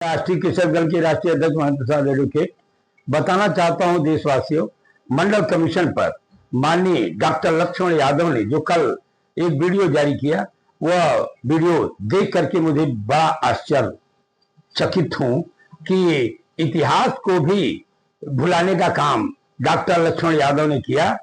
राष्ट्रीय कृषक दल के राष्ट्रीय अध्यक्ष महंत प्रसाद रेड्डी के बताना चाहता हूं देशवासियों, मंडल कमीशन पर माननीय डॉक्टर लक्ष्मण यादव ने जो कल एक वीडियो जारी किया, वह वीडियो देख करके मुझे बड़ा आश्चर्यचकित हूं कि इतिहास को भी भुलाने का काम डॉक्टर लक्ष्मण यादव ने किया।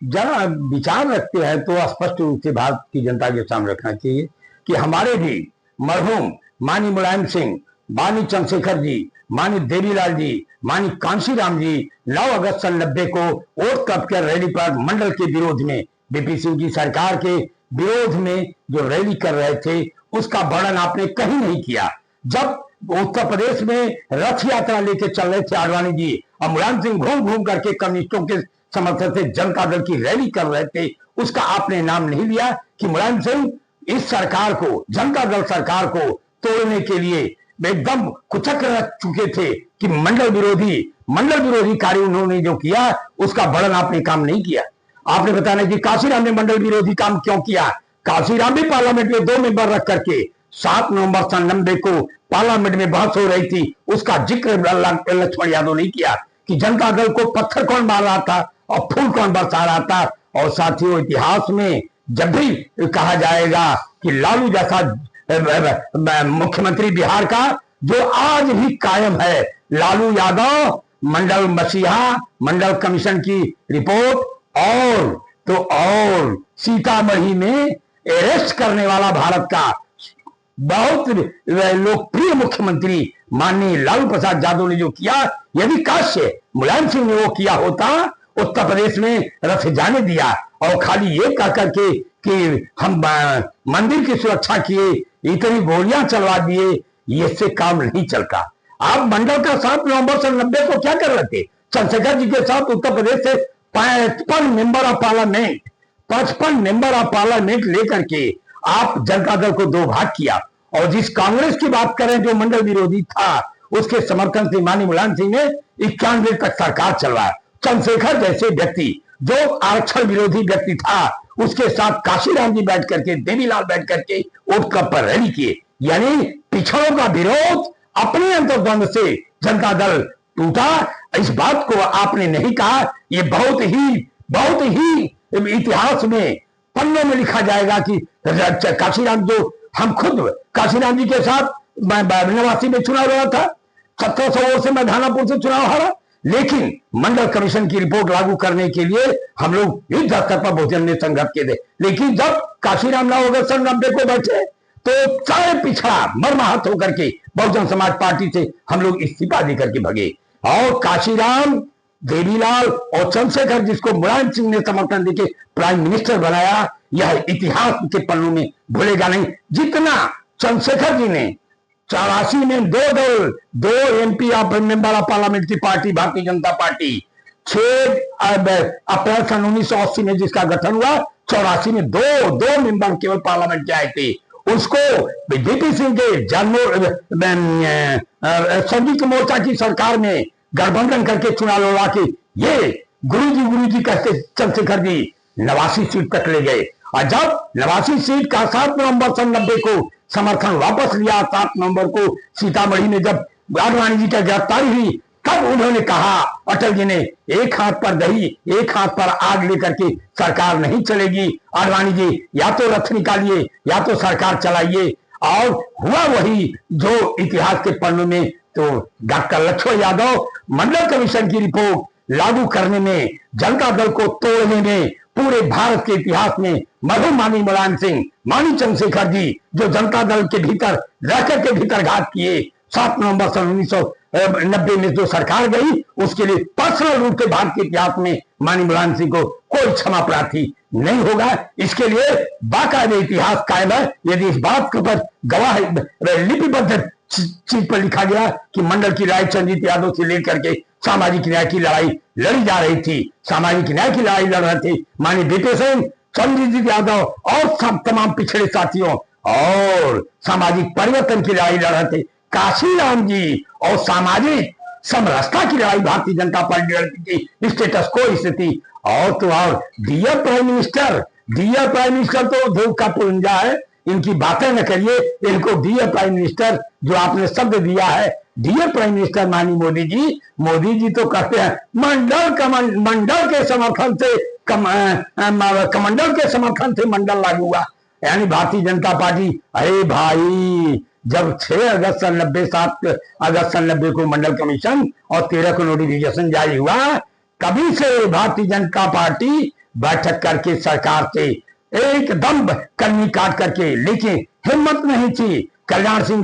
जरा विचार रखते हैं तो स्पष्ट रूप से भारत की जनता के सामने रखना चाहिए कि हमारे भी मरहूम माननीय मुलायम सिंह, माननीय चंद्रशेखर जी, माननीय देवीलाल जी, माननीय कांशीराम जी 9 अगस्त सन 90 को वोट क्लब के रैली पर मंडल के विरोध में, बीपी सिंह की सरकार के विरोध में जो रैली कर रहे थे, उसका वर्णन आपने कहीं नहीं किया। जब उत्तर प्रदेश में रथ यात्रा लेके चल रहे थे आडवाणी जी और मुलायम सिंह घूम घूम करके कम्युनिस्टों के समर्थन से जनता दल की रैली कर रहे थे, उसका आपने नाम नहीं लिया कि मुलायम सिंह इस सरकार को, जनता दल सरकार को तोड़ने के लिए एकदम कुचक रख चुके थे कि मंडल विरोधी कार्य उन्होंने जो किया उसका वर्णन आपने काम नहीं किया। आपने बताया कि काशीराम ने मंडल विरोधी काम क्यों किया। काशीराम भी पार्लियामेंट में 2 मेंबर रख करके 7 नवंबर सन 90 को पार्लियामेंट में बहस हो रही थी, उसका जिक्र लक्ष्मण यादव ने किया कि जनता दल को पत्थर कौन मार रहा था और फूल कौन बरसा रहा था। और साथियों, इतिहास में जब भी कहा जाएगा कि लालू जैसा मुख्यमंत्री बिहार का जो आज भी कायम है, लालू यादव, मंडल मसीहा, मंडल कमीशन की रिपोर्ट और सीतामढ़ी में अरेस्ट करने वाला भारत का बहुत लोकप्रिय मुख्यमंत्री माननीय लालू प्रसाद यादव ने जो किया, यदि काश मुलायम सिंह ने वो किया होता, उत्तर प्रदेश में रथ जाने दिया और खाली ये कह करके कि हम मंदिर की सुरक्षा किए, इतनी गोलियां चलवा दिए, इससे काम नहीं चलता। आप मंडल का 7 नवंबर सन 90 को क्या कर रहे थे? चंद्रशेखर जी के साथ उत्तर प्रदेश से 55 मेंबर ऑफ पार्लियामेंट लेकर के आप जनता दल को 2 भाग किया। और जिस कांग्रेस की बात करें जो मंडल विरोधी था, उसके समर्थन से माननीय मुलायम सिंह ने 91 तक सरकार चलवाया। चंद्रशेखर जैसे व्यक्ति जो आरक्षण विरोधी व्यक्ति था, उसके साथ काशीराम जी बैठ करके, देवीलाल बैठ करके वोट क्लब पर रैली किए। यानी पिछड़ों का विरोध अपने अंतर्द्वंद से जनता दल टूटा। इस बात को आपने नहीं कहा। ये बहुत ही इतिहास में पन्नों में लिखा जाएगा कि काशीराम, जो हम खुद काशीराम जी के साथ 89 में चुनाव लड़ा था, 1700 वोट से मैं धानापुर से चुनाव हारा, लेकिन मंडल कमीशन की रिपोर्ट लागू करने के लिए हम लोग युद्ध स्तर पर बहुजन ने संघर्ष किए थे। लेकिन जब काशीराम 9 अगस्त सन 90 को बैठे तो चाहे पिछड़ा मर्माहत होकर के बहुजन समाज पार्टी से हम लोग इस्तीफा देकर के भगे। और काशीराम, देवीलाल और चंद्रशेखर, जिसको मुलायम सिंह ने समर्थन देके प्राइम मिनिस्टर बनाया, यह इतिहास के पन्नों में भूलेगा नहीं। जितना चंद्रशेखर जी ने 84 में 2 एमपी मेंबर ऑफ पार्लियामेंट की पार्टी भारतीय जनता पार्टी, 6 अप्रैल सन 1980 में जिसका गठन हुआ, 84 में 2 मेंबर केवल पार्लियामेंट के आए थे, उसको बीपी सिंह के संयुक्त मोर्चा की सरकार में गठबंधन करके चुनाव लड़ा के ये गुरुजी कहते चंद्रशेखर जी 89 सीट तक ले गए। और जब 89 सीट का 7 नवंबर सन 90 को समर्थन वापस लिया, 7 नवंबर को सीतामढ़ी में जब आडवाणी जी की गिरफ्तारी हुई, तब उन्होंने कहा, अटल जी ने, एक हाथ पर दही एक हाथ पर आग लेकर के सरकार नहीं चलेगी। आडवाणी जी या तो रथ निकालिए या तो सरकार चलाइए। और हुआ वही जो इतिहास के पन्नों में तो डॉक्टर लक्ष्मण यादव मंडल कमीशन की रिपोर्ट लागू करने में, जनता दल को तोड़ने में, पूरे भारत के इतिहास में मरहूम माननीय मुलायम सिंह, माननीय चंद्रशेखर जी जो जनता दल के भीतर रहकर के भीतर घात किए, 7 नवंबर सन 1990 में जो सरकार गई, उसके लिए पर्सनल रूप से भारत के इतिहास में माननीय मुलायम सिंह को कोई क्षमा प्रार्थी नहीं होगा। इसके लिए बाकायदे इतिहास कायम है। यदि इस बात के ऊपर गवाह लिपिबद्ध चीज पर लिखा गया कि मंडल की लड़ाई चंद्रजीत यादव से लेकर के सामाजिक न्याय की लड़ाई लड़ी जा रही थी, सामाजिक न्याय की लड़ाई लड़ रहे थे माननीय बीपी सिंह, चंद्रजीत यादव और सब तमाम पिछड़े साथियों, और सामाजिक परिवर्तन की लड़ाई लड़ रहे थे काशीराम जी, और सामाजिक समरसता की लड़ाई भारतीय जनता पार्टी लड़ती थी। स्टेटस को स्थिति और तो और डियर प्राइम मिनिस्टर तो धूप का पुंजा है। इनकी बातें न करिए। इनको डियर प्राइम मिनिस्टर जो आपने शब्द दिया है, डियर प्राइम मिनिस्टर माननीय मोदी जी तो कहते हैं मंडल के समर्थन से कमंडल के समर्थन से मंडल लागू हुआ, यानी भारतीय जनता पार्टी। अरे भाई, जब 6 अगस्त सन 90, 7 अगस्त सन 90 को मंडल कमीशन और 13 को नोटिफिकेशन जारी हुआ, कभी से भारतीय जनता पार्टी बैठक करके सरकार से एकदम कन्नी काट करके, लेकिन हिम्मत नहीं थी। कल्याण सिंह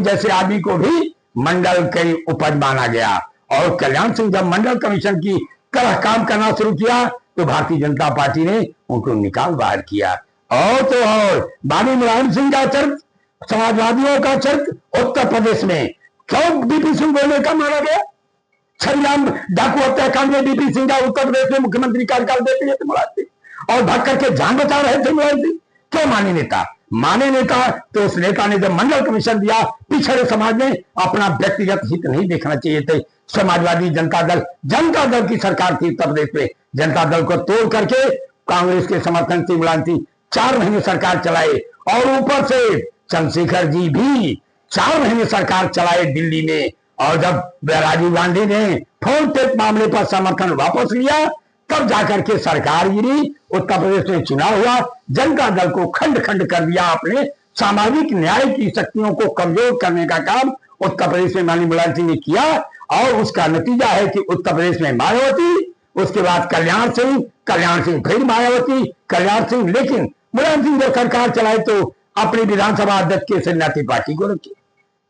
जैसे आदमी को भी मंडल के उपज माना गया, और कल्याण सिंह जब मंडल कमीशन की तरह काम करना शुरू किया तो भारतीय जनता पार्टी ने उनको निकाल बाहर किया। और बाबू मुलायम सिंह का चरित्र, समाजवादियों का चरित्र उत्तर प्रदेश में क्यों बीपी सिंह बोलने का माना गया? छरीराम डाकू हत्याकांड में बीपी सिंह का उत्तर प्रदेश में मुख्यमंत्री कार्यकाल देते थे मुलायम सिंह, और भाग करके जान बचा रहे थे मुलायम सिंह। क्यों माने नेता? तो उस नेता ने जब मंडल कमीशन दिया, पिछड़े समाज में अपना व्यक्तिगत हित नहीं देखना चाहिए थे। समाजवादी जनता दल की सरकार थी उत्तर प्रदेश में, जनता दल को तोड़ करके कांग्रेस के समर्थन से मुलायम सिंह 4 महीने सरकार चलाए, और ऊपर से चंद्रशेखर जी भी 4 महीने सरकार चलाए दिल्ली में। और जब राजीव गांधी ने फोन टेप मामले पर समर्थन वापस लिया, तब जाकर के सरकार गिरी, उत्तर प्रदेश में चुनाव हुआ, जनता दल को खंड खंड कर दिया आपने। सामाजिक न्याय की शक्तियों को कमजोर करने का काम उत्तर प्रदेश में माननीय मुलायम सिंह ने किया, और उसका नतीजा है कि उत्तर प्रदेश में मायावती, उसके बाद कल्याण सिंह फिर मायावती, कल्याण सिंह। लेकिन मुलायम सिंह जब सरकार चलाए तो अपनी विधानसभा अध्यक्ष के सेनाती पार्टी को रखे।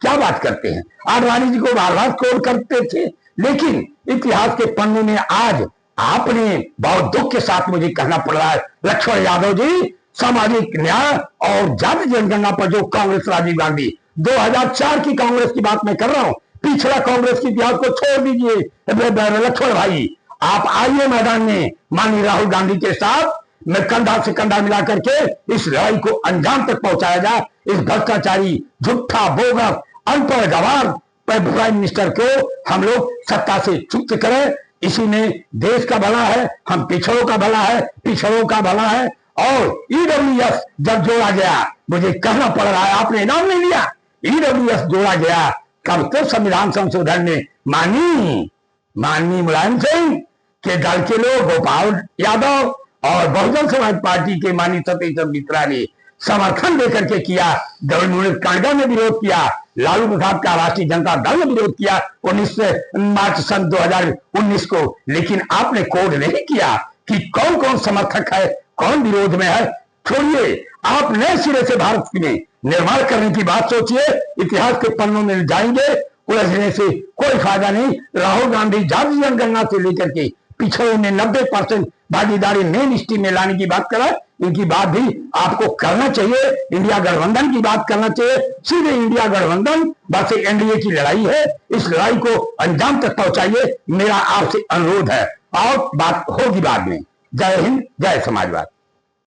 क्या बात करते हैं? आडवाणी जी को बार-बार कोड करते थे, लेकिन इतिहास के पन्नों में आज आपने बहुत दुख के साथ मुझे कहना पड़ रहा है, लक्ष्मण यादव जी, सामाजिक न्याय और जाति जनगणना पर जो कांग्रेस, राजीव गांधी 2004 की कांग्रेस की बात मैं कर रहा हूं, पिछला कांग्रेस के इतिहास को छोड़ दीजिए। लक्ष्मण भाई, आप आइए मैदान में माननीय राहुल गांधी के साथ, मैं कंधा से कंधा मिला करके इस लड़ाई को अंजाम तक पहुंचाया जाए। इस भ्रष्टाचारी, झूठा, बोगस, अनपढ़, गवार प्राइम मिनिस्टर को हम लोग सत्ता से चुप करें। इसी में देश का भला है, हम पिछड़ों का भला है। और ईडब्ल्यूएस जब जोड़ा गया, मुझे कहना पड़ रहा है, आपने नाम नहीं लिया, ईडब्ल्यूएस जोड़ा गया, कब तो संविधान संशोधन ने माननीय मुलायम सिंह के दल के लोग, गोपाल यादव और बहुजन समाज पार्टी के माननीय सतीश मिश्रा ने समर्थन देकर के किया। कांडा ने विरोध किया, लालू प्रसाद का राष्ट्रीय जनता दल ने विरोध किया 19 मार्च सन 2019 को। लेकिन आपने कोड नहीं किया कि कौन कौन समर्थक है, कौन विरोध में है। छोड़िए, आप नए सिरे से भारत में निर्माण करने की बात सोचिए। इतिहास के पन्नों में जाएंगे, उलझने से कोई फायदा नहीं। राहुल गांधी जाति जनगणना से लेकर के पिछड़ों में 90% भागीदारी मेन स्ट्रीम में लाने की बात करा, इनकी बात भी आपको करना चाहिए। इंडिया गठबंधन की बात करना चाहिए, सीधे इंडिया गठबंधन बस एनडीए की लड़ाई है, इस लड़ाई को अंजाम तक पहुंचाइए, मेरा आपसे अनुरोध है। और बात होगी बाद में। जय हिंद, जय समाजवाद।